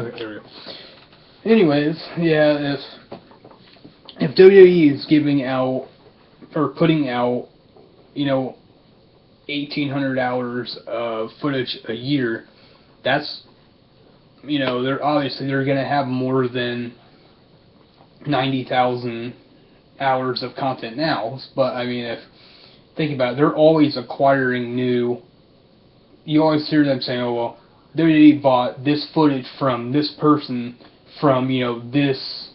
Okay, there we go. Anyways, yeah, if WWE is giving out or putting out, 1,800 hours of footage a year, that's, they're going to have more than 90,000 hours of content now. But I mean, think about it, they're always acquiring new. You always hear them saying, "Oh well, WWE bought this footage from this person from this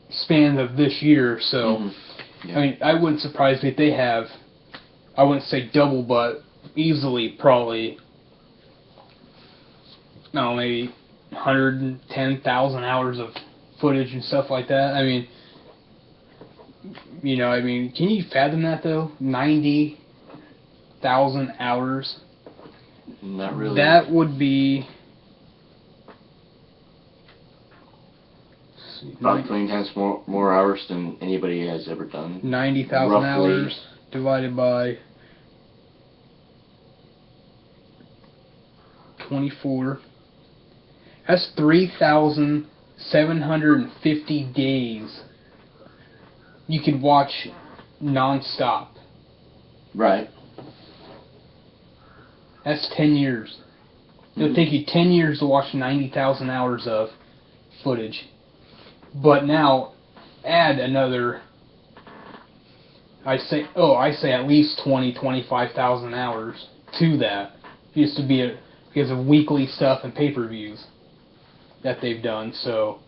span of this year." So, I mean, I wouldn't surprise me if they have. I wouldn't say double, but easily probably. No, maybe 110,000 hours of footage and stuff like that. I mean, can you fathom that though? 90,000 hours. Not really. That would be about 20 times more hours than anybody has ever done. 90,000 hours divided by 24. That's 3,750 days you could watch non-stop. Right. That's 10 years. It'll take you 10 years to watch 90,000 hours of footage. But now, add another, I say at least 25,000 hours to that. Just to be because of weekly stuff and pay-per-views that they've done. So,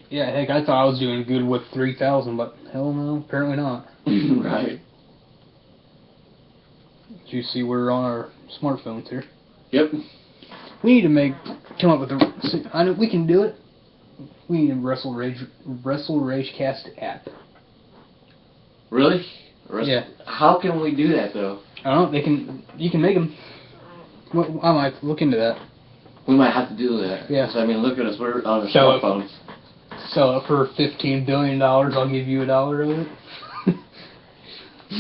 yeah, heck, I thought I was doing good with 3,000, but hell no, apparently not. Right. Did you see we're on our smartphones here? Yep. We need to come up with I know we can do it. We need a WrestleRageCast app. Really? Yeah. How can we do that though? I don't know. You can make them. Well, I might look into that. We might have to do that. Yeah. I mean, look at us. We're on our smartphones. Sell it for $15 billion. I'll give you $1 of it.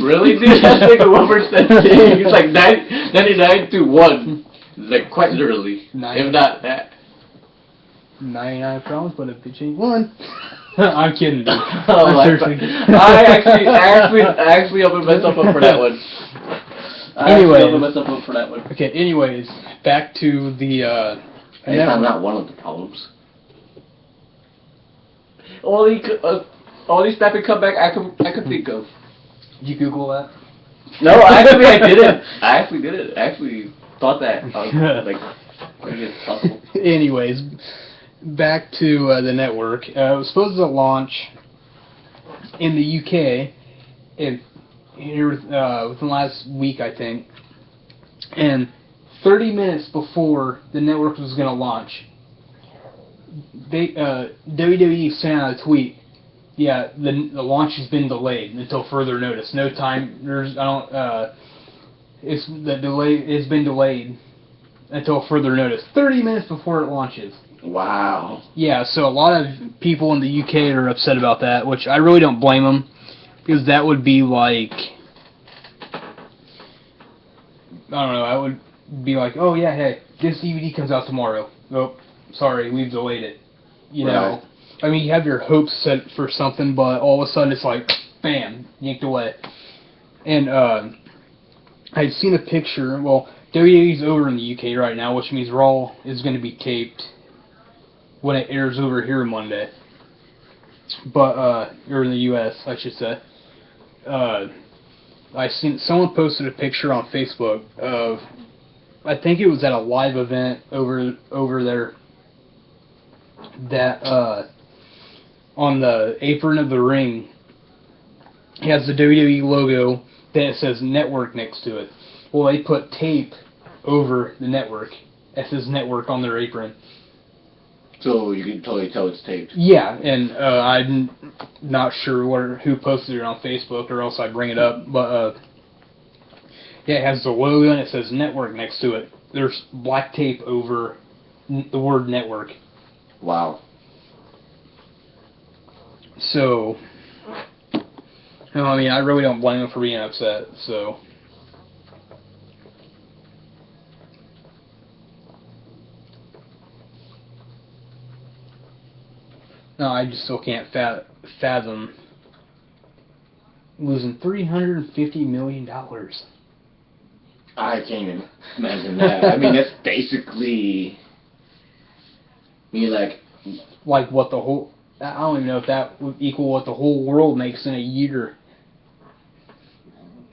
Really, dude? That's like a 1% thing. It's like 99 to 1. Like quite literally. If not that. 99 problems, but if it ain't one. I'm kidding, dude. Oh, seriously. I actually opened myself up for that one. Okay, anyways, back to the I'm not one of the problems. Only snap and come back I could think of. Did you Google that? No, actually I didn't. I actually did it. I actually thought that. Maybe it's possible. Anyways, back to the network. It was supposed to launch in the UK within the last week, I think. And 30 minutes before the network was going to launch, WWE sent out a tweet. Yeah, the launch has been delayed until further notice. No time. The delay has been delayed until further notice. 30 minutes before it launches. Wow. Yeah, so a lot of people in the UK are upset about that, which I really don't blame them, because that would be like, I don't know, I would be like, oh yeah, hey, this DVD comes out tomorrow. Oh, sorry, we've delayed it. You know, I mean, you have your hopes set for something, but all of a sudden it's like, bam, yanked away. And I've seen a picture. Well, WWE's over in the UK right now, which means Raw is going to be taped when it airs over here Monday. But or in the US, I should say. I seen someone posted a picture on Facebook of, I think it was at a live event over there, that on the apron of the ring, it has the WWE logo, then it says network next to it. Well, they put tape over the network. It says network on their apron. So you can totally tell it's taped. Yeah, and I'm not sure who posted it on Facebook, or else I'd bring it up. But yeah, it has the logo and it says network next to it. There's black tape over the word network. Wow. So, I mean, I really don't blame them for being upset. So. No, I just still can't fathom losing $350 million. I can't even imagine that. I mean, that's basically... like what the whole... I don't even know if that would equal what the whole world makes in a year.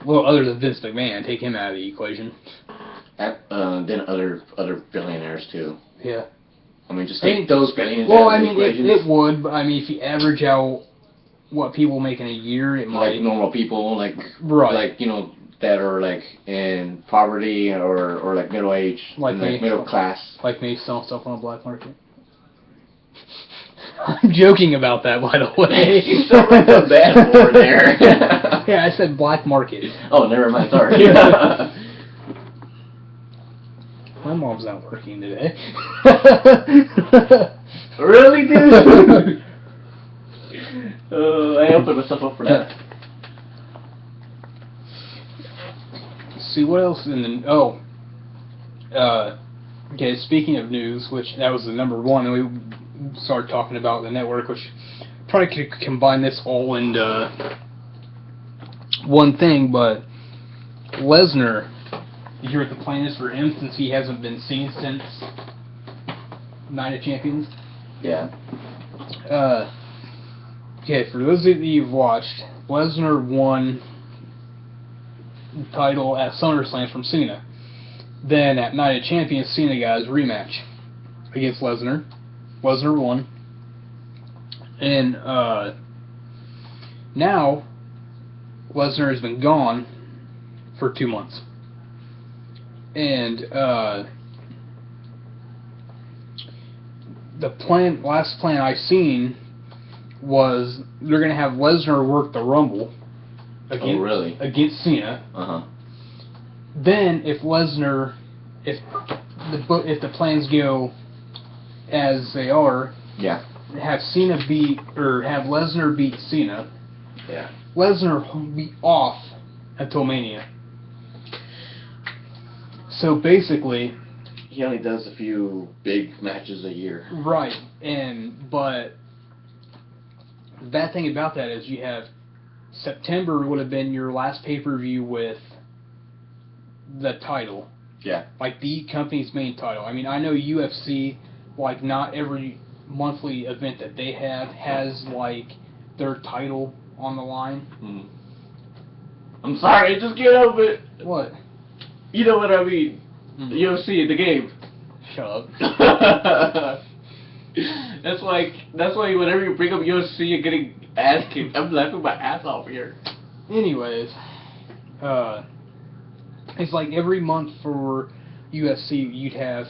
Well, other than Vince McMahon, take him out of the equation. Then other billionaires, too. Yeah. I mean, just take those billionaires out of the equation. It would, but I mean, if you average out what people make in a year, it might... Like normal people, right. Like, that are, in poverty or middle age, like me, middle class. Like me selling stuff on the black market. I'm joking about that, by the way. You sound like a bad over there. Yeah, I said black market. Oh, never mind, sorry. My mom's not working today. Really, dude? I opened myself up for that. See, what else in the... okay, speaking of news, which that was the number one, and we started talking about the network, which probably could combine this all into one thing, but Lesnar, you hear what the plan is for him since he hasn't been seen since Night of Champions? Yeah. Okay, for those of you who've watched, Lesnar won the title at SummerSlam from Cena. Then at Night of Champions, Cena got his rematch against Lesnar. Lesnar won. And now Lesnar has been gone for 2 months. And the last plan I seen was they're going to have Lesnar work the Rumble against Cena. Uh-huh. Then if the plans go as they are, yeah, have Lesnar beat Cena. Yeah. Lesnar will be off until Mania. So basically, he only does a few big matches a year. Right, but the bad thing about that is you have September would have been your last pay-per-view with the title. Yeah. Like the company's main title. I mean, I know UFC, not every monthly event that they have has their title on the line. Mm. I'm sorry, just get over it. What? You know what I mean. UFC, the game. Shut up. That's why whenever you bring up UFC, you're getting ass kicked. I'm laughing my ass off here. Anyways, it's like every month for UFC, you'd have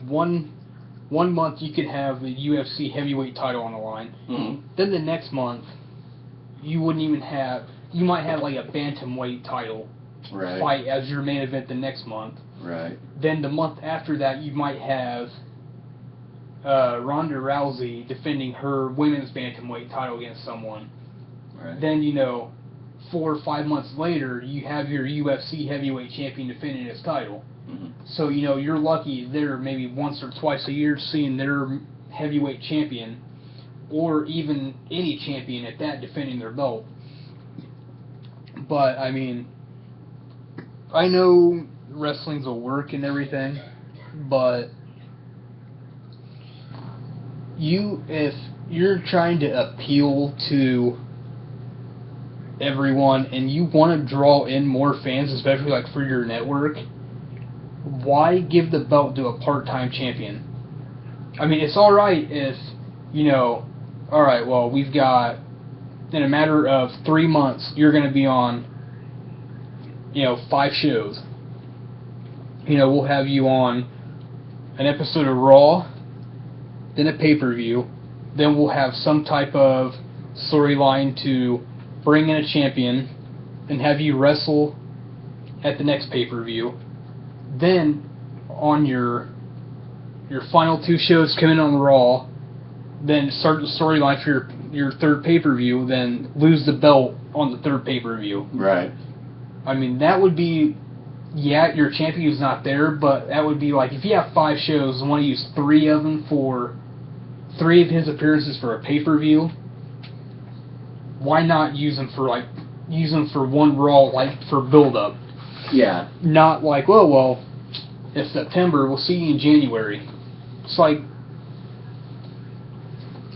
one month you could have the UFC heavyweight title on the line. Mm-hmm. Then the next month, you wouldn't even have. You might have a bantamweight title fight as your main event the next month. Right. Then the month after that, you might have Ronda Rousey defending her women's bantamweight title against someone. Right. Then 4 or 5 months later, you have your UFC heavyweight champion defending his title. Mm-hmm. So you're lucky there maybe once or twice a year seeing their heavyweight champion, or even any champion at that defending their belt. But I mean, I know wrestling's a work and everything, but if you're trying to appeal to everyone and you want to draw in more fans, especially for your network, why give the belt to a part-time champion? I mean, it's alright if, alright, well, we've got, in a matter of 3 months, you're going to be on, 5 shows. We'll have you on an episode of Raw, then a pay-per-view, then we'll have some type of storyline to bring in a champion and have you wrestle at the next pay-per-view. Then, on your final 2 shows coming on Raw, then start the storyline for your third pay-per-view, then lose the belt on the third pay-per-view. Right. I mean, that would be, your champion's not there, but that would be if you have 5 shows and want to use 3 of them for 3 of his appearances for a pay-per-view. Why not use him for one Raw, like for build-up? Yeah. Not like, oh well, it's September, we'll see you in January. It's like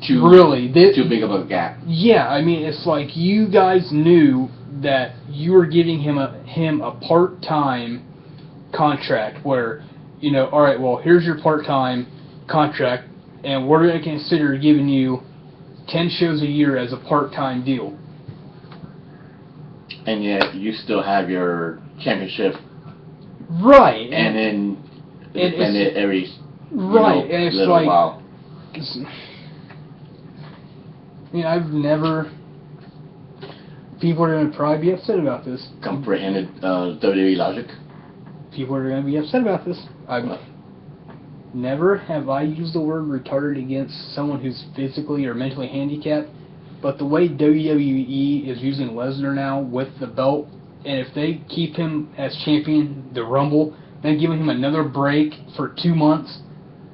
Too big of a gap. Yeah, I mean, it's like you guys knew that you were giving him a part-time contract where, all right, well, here's your part-time contract, and we're going to consider giving you 10 shows a year as a part-time deal. And yet you still have your championship. Right. And then defend it every right, and it's little like, while. I've never... People are going to probably be upset about this. Comprehended WWE logic? People are going to be upset about this. Never have I used the word retarded against someone who's physically or mentally handicapped, but the way WWE is using Lesnar now with the belt, and if they keep him as champion, the Rumble, then giving him another break for 2 months,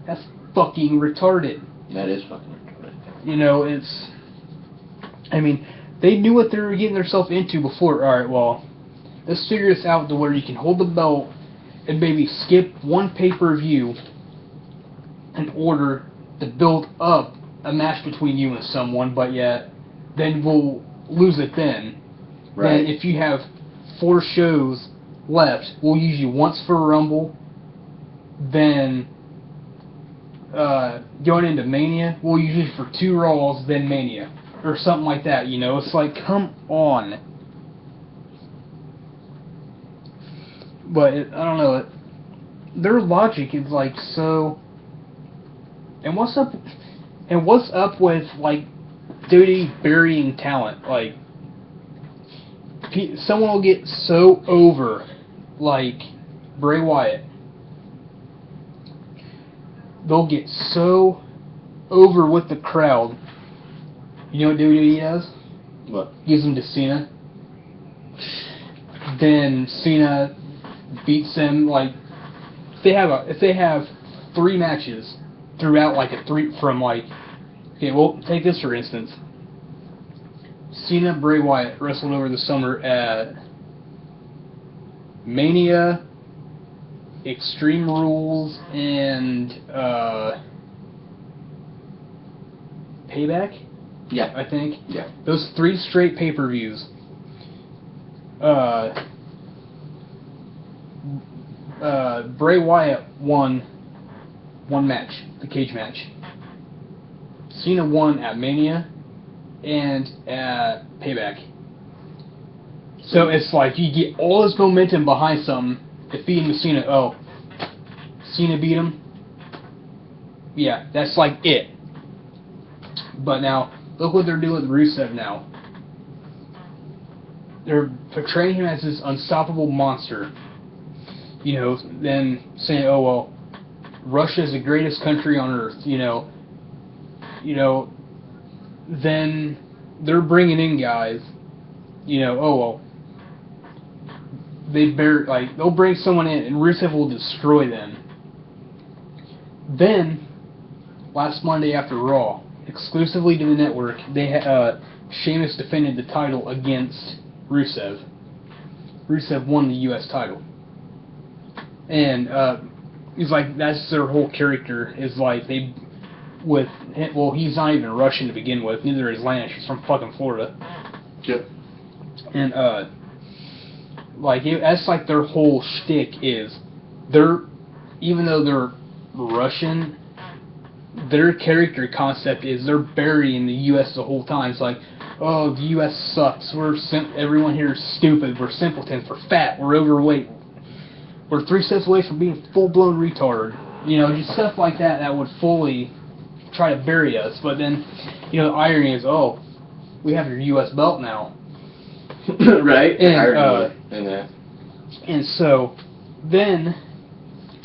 that's fucking retarded. That is fucking retarded. They knew what they were getting themselves into before. Alright, well, let's figure this out to where you can hold the belt and maybe skip one pay-per-view in order to build up a match between you and someone, but yet then we'll lose it then. Right. Then if you have 4 shows left, we'll use you once for a Rumble, then going into Mania, we'll use you for 2 Raws, then Mania. Or something like that, It's like, come on. But, I don't know, their logic is like so... And what's up with, like, WWE burying talent? Like, someone will get so over, like, Bray Wyatt. They'll get so over with the crowd. You know what WWE does? What? Gives them to Cena. Then Cena beats them, like, if they have 3 matches throughout, like, okay, well, take this for instance. Cena, Bray Wyatt wrestled over the summer at Mania, Extreme Rules, and Payback? Yeah. I think. Yeah. Those 3 straight pay-per-views. Bray Wyatt won 1 match, the cage match. Cena won at Mania and at Payback. So it's like you get all this momentum behind something, defeating Cena. Oh, Cena beat him. Yeah, that's like it. But now, look what they're doing with Rusev now. They're portraying him as this unstoppable monster. Then saying, oh, well, Russia is the greatest country on earth, Then they're bringing in guys, oh, well, they'll bring someone in and Rusev will destroy them. Then, last Monday after Raw, exclusively to the network, Sheamus defended the title against Rusev. Rusev won the U.S. title. And he's like, that's their whole character, is like, he's not even Russian to begin with, neither is Lance, he's from fucking Florida. Yep. And, that's like their whole shtick is, even though they're Russian, their character concept is they're burying the U.S. the whole time. It's like, oh, the U.S. sucks. Everyone here is stupid. We're simpletons. We're fat. We're overweight. We're 3 steps away from being full-blown retard. Just stuff like that would fully try to bury us. But then, the irony is, oh, we have your U.S. belt now. Right. And so, then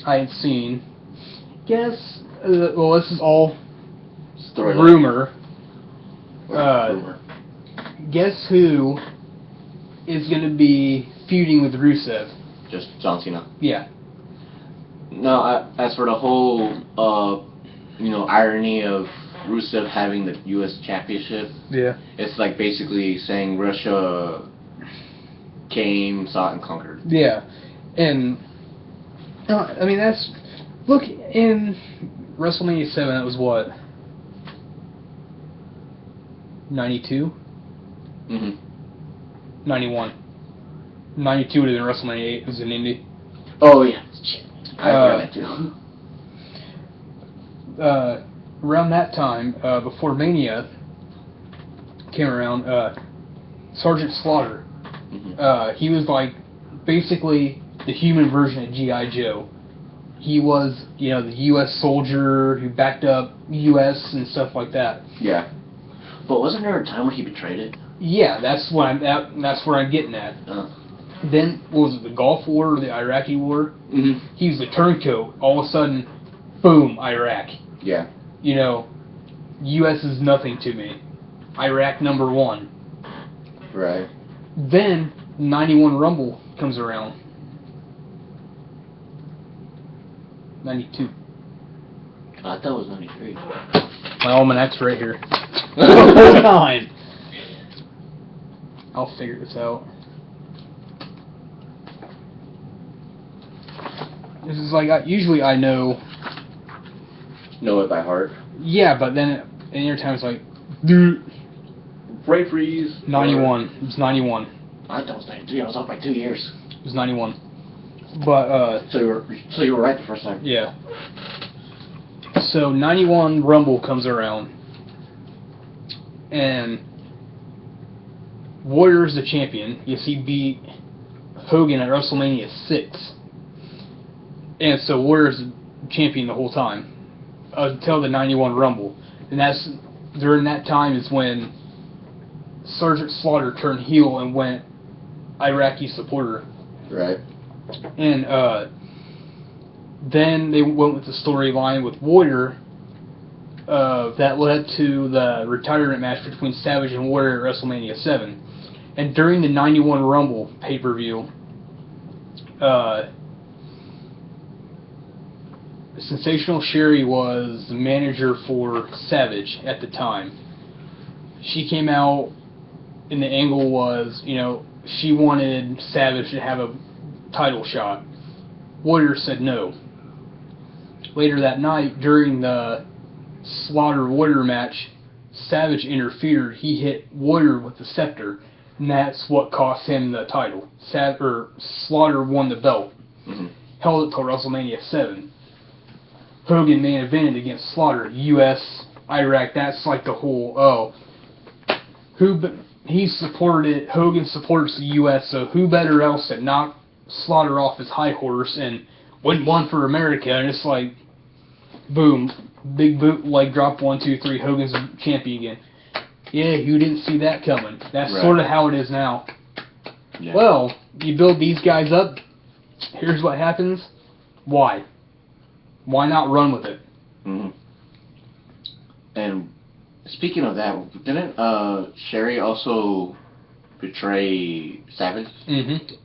I had seen, well, this is all rumor. Guess who is going to be feuding with Rusev? Just John Cena. Yeah. No, as for the whole, irony of Rusev having the U.S. Championship. Yeah. It's like basically saying Russia came, saw it, and conquered. Yeah. And, I mean, that's... Look, in WrestleMania 7, that was what? 92? Mm-hmm. 91. 92 would have been WrestleMania 8. It was in Indy. Oh, yeah. Shit. I forgot that, too. Around that time, before Mania came around, Sergeant Slaughter, he was like basically the human version of G.I. Joe. He was, you know, the U.S. soldier who backed up U.S. and stuff like that. Yeah. But wasn't there a time when he betrayed it? Yeah, that's what that's where I'm getting at. Then, what was it, the Gulf War or the Iraqi War? Mm-hmm. He was the turncoat. All of a sudden, boom, Iraq. Yeah. You know, U.S. is nothing to me. Iraq #1. Right. Then, 91 Rumble comes around. 92. I thought it was 93. My almanac's right here. Hold on. I'll figure this out. This is like, usually I know Know it by heart. Yeah, but then any time it's like, dude. Brain freeze. 91. It was 91. I thought it was 93. I was off by 2 years. It was 91. But, So you were right the first time. Yeah. So, 91 Rumble comes around. And Warrior's the champion. Yes, he beat Hogan at WrestleMania 6. And so Warrior's the champion the whole time. Until the 91 Rumble. And that's during that time is when Sergeant Slaughter turned heel and went Iraqi supporter. Right. And then they went with the storyline with Warrior that led to the retirement match between Savage and Warrior at WrestleMania 7. And during the 91 Rumble pay-per-view, Sensational Sherry was the manager for Savage at the time. She came out, and the angle was, you know, she wanted Savage to have a title shot. Warrior said no. Later that night, during the Slaughter-Warrior match, Savage interfered. He hit Warrior with the scepter, and that's what cost him the title. Slaughter won the belt. Mm-hmm. Held it till WrestleMania 7. Hogan main evented against Slaughter, U.S., Iraq. That's like the whole, he supported it. Hogan supports the U.S., so who better else to knock Slaughter off his high horse and win one for America? And it's like, boom, big boot, leg drop, 1, 2, 3, Hogan's champion again. Yeah, you didn't see that coming. That's right. Sort of how it is now. Yeah. Well, you build these guys up, here's what happens. Why? Why not run with it? Mm-hmm. And speaking of that, didn't Sherry also betray Savage? Mm-hmm.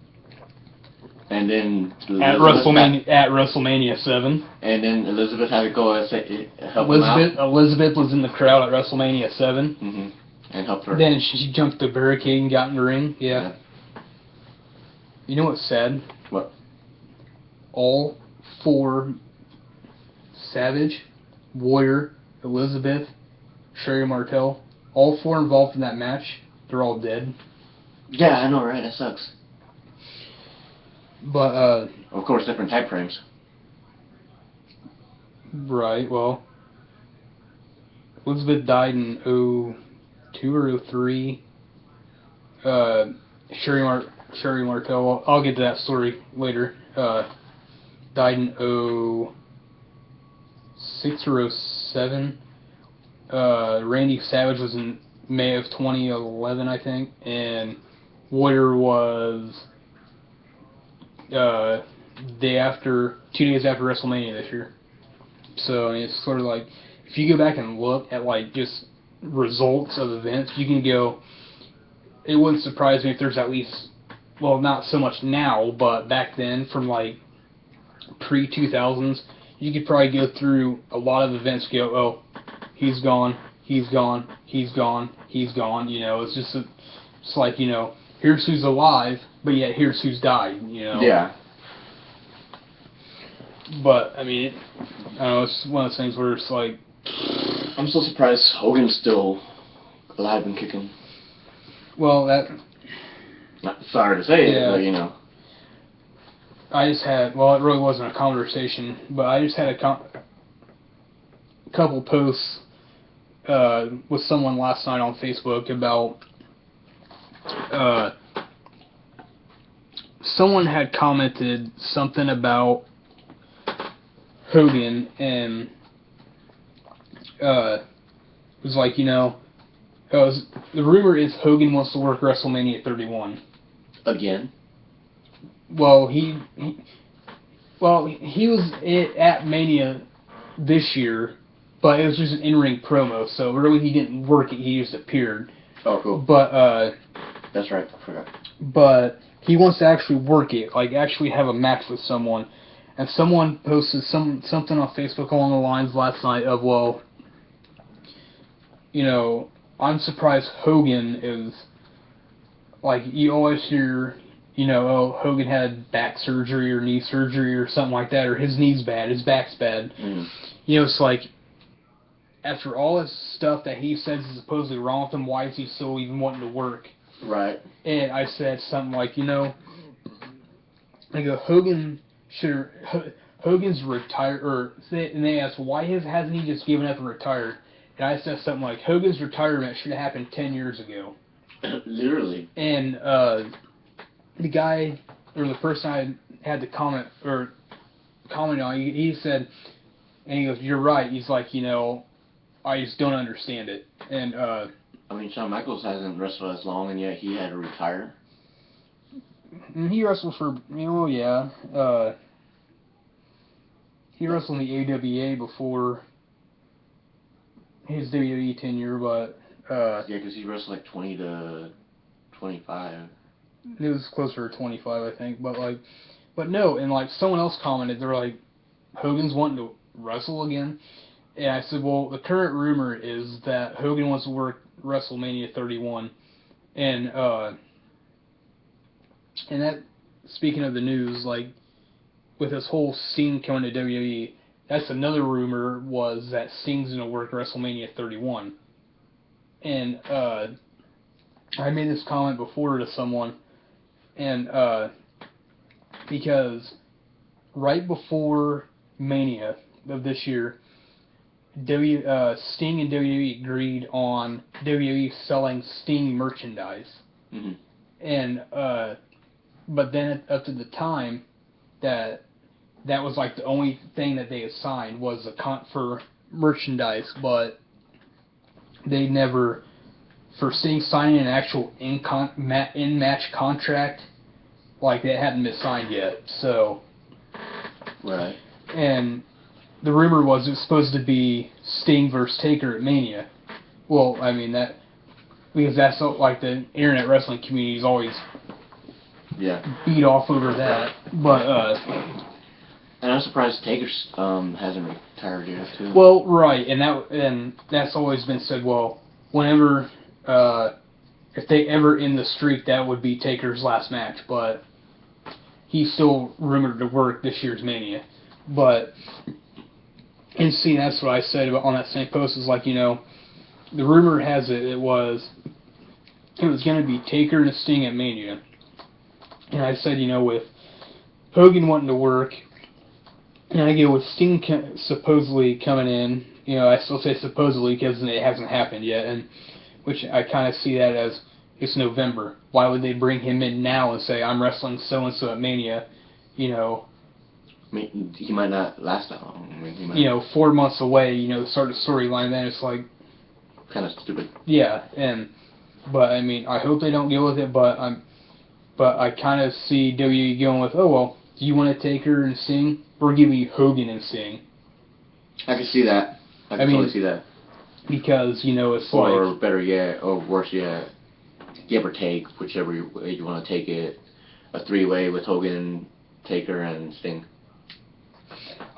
And then at WrestleMania 7. And then Elizabeth had to go and help him out. Elizabeth was in the crowd at WrestleMania 7. Mm-hmm. And helped her. Then she jumped the barricade and got in the ring. Yeah. You know what's sad? What? All 4. Savage, Warrior, Elizabeth, Sherry Martel, all 4 involved in that match, they're all dead. Yeah, I know, right? That sucks. But, of course, different time frames. Right, well, Elizabeth died in 02 or 03. Sherry Martel, I'll get to that story later, died in 06 or 07. Randy Savage was in May of 2011, I think, and Warrior was 2 days after WrestleMania this year. So it's sort of like, if you go back and look at like just results of events, you can go, it wouldn't surprise me if there's at least, well, not so much now, but back then from like pre-2000s, you could probably go through a lot of events and go, oh, he's gone, he's gone, he's gone, he's gone. You know, it's just it's like, you know, here's who's alive, but yet here's who's died. You know. Yeah. But I mean, I don't know. It's one of those things where it's like, I'm so surprised Hogan's still alive and kicking. Well, that. Sorry to say it, but you know. I just had, well, it really wasn't a conversation, but I just had a couple posts with someone last night on Facebook about someone had commented something about Hogan, and it was like, you know, the rumor is Hogan wants to work WrestleMania 31. Again? Well, he was at Mania this year, but it was just an in-ring promo, so really he didn't work it, he just appeared. Oh, cool. But, that's right, I forgot. But he wants to actually work it, like actually have a match with someone. And someone posted something on Facebook along the lines last night of, well, you know, I'm surprised Hogan is, like, you always hear, you know, oh, Hogan had back surgery or knee surgery or something like that, or his knee's bad, his back's bad. Mm. You know, it's like, after all this stuff that he says is supposedly wrong with him, why is he still even wanting to work? Right. And I said something like, you know, I go, Hogan's retired, and they asked, why hasn't he just given up and retired? And I said something like, Hogan's retirement should have happened 10 years ago. Literally. And the guy, or the person I had to comment on, he said, and he goes, you're right. He's like, you know, I just don't understand it. And I mean, Shawn Michaels hasn't wrestled as long, and yet he had to retire. He wrestled for, you know, yeah. He wrestled in the AWA before his WWE tenure, but yeah, because he wrestled like 20 to 25. It was closer to 25, I think. But no, and like someone else commented, they're like, Hogan's wanting to wrestle again. And I said, well, the current rumor is that Hogan wants to work WrestleMania 31, and that, speaking of the news, like with this whole Sting coming to WWE, that's another rumor, was that Sting's gonna work WrestleMania 31. And I made this comment before to someone, and because right before Mania of this year, Sting and WWE agreed on WWE selling Sting merchandise. Mm-hmm. And but then up to the time that was like the only thing that they had signed was for merchandise, but they never, for Sting signing an actual in-match contract, like that hadn't been signed yet. So right. And the rumor was it was supposed to be Sting versus Taker at Mania. Well, I mean that, because that's like the internet wrestling community is always beat off over that. But and I'm surprised Taker hasn't retired yet too. Well, right, and that's always been said. Well, whenever if they ever end the streak, that would be Taker's last match. But he's still rumored to work this year's Mania. But and see, that's what I said about on that same post. Is like, you know, the rumor has it was going to be Taker and Sting at Mania. And I said, you know, with Hogan wanting to work, and I go with Sting supposedly coming in, you know, I still say supposedly because it hasn't happened yet, and which I kind of see that as it's November. Why would they bring him in now and say, I'm wrestling so-and-so at Mania, you know? I mean, he might not last that long. I mean, he might, you know, 4 months away, you know, start a storyline, then it's like... kind of stupid. Yeah, but I mean, I hope they don't go with it, but I kind of see WWE going with, oh, well, do you want to take her and Sting? We're giving you Hogan and Sting. I can see that. I can totally see that. Because, you know, it's or like... better yet, or worse yet, give or take, whichever way you want to take it, a three-way with Hogan, Taker, and Sting.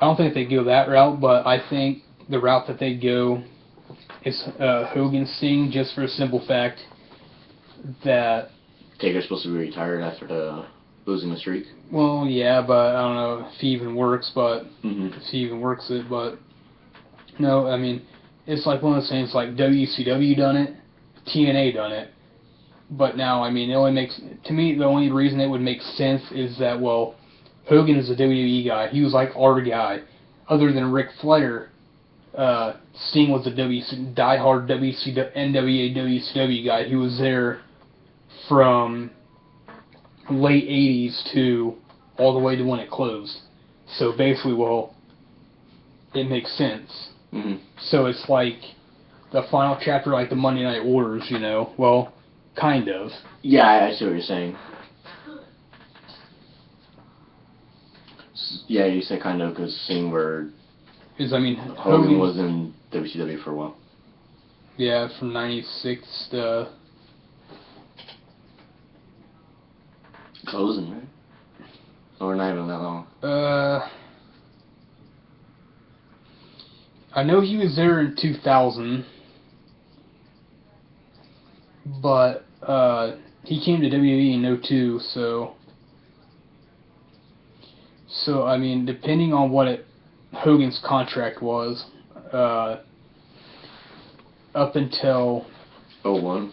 I don't think they go that route, but I think the route that they go It's Hogan Sting, just for a simple fact that. Taker's supposed to be retired after the losing the streak. Well, yeah, but I don't know if he even works. But Mm-hmm. if he even works it, but no, I mean, it's like one of those things. Like WCW done it, TNA done it, but now I mean, it only makes to me the only reason it would make sense is that well, Hogan is a WWE guy. He was like our guy. Other than Ric Flair, Sting was a diehard NWA WCW guy. He was there from late 80s to all the way to when it closed. So basically, well, it makes sense. Mm-hmm. So it's like the final chapter, like the Monday Night Wars, you know? Well, kind of. Yeah, I see what you're saying. Yeah, you said kind of because seeing where I mean, Hogan was in WCW for a while. Yeah, from 96 to... Closing, right? Or not even that long. I know he was there in 2000, but he came to WWE in 02, so I mean, depending on what Hogan's contract was, up until 01.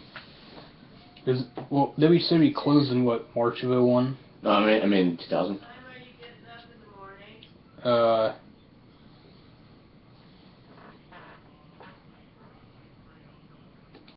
Well, WCW closed in what, March of 01? No, I mean 2000.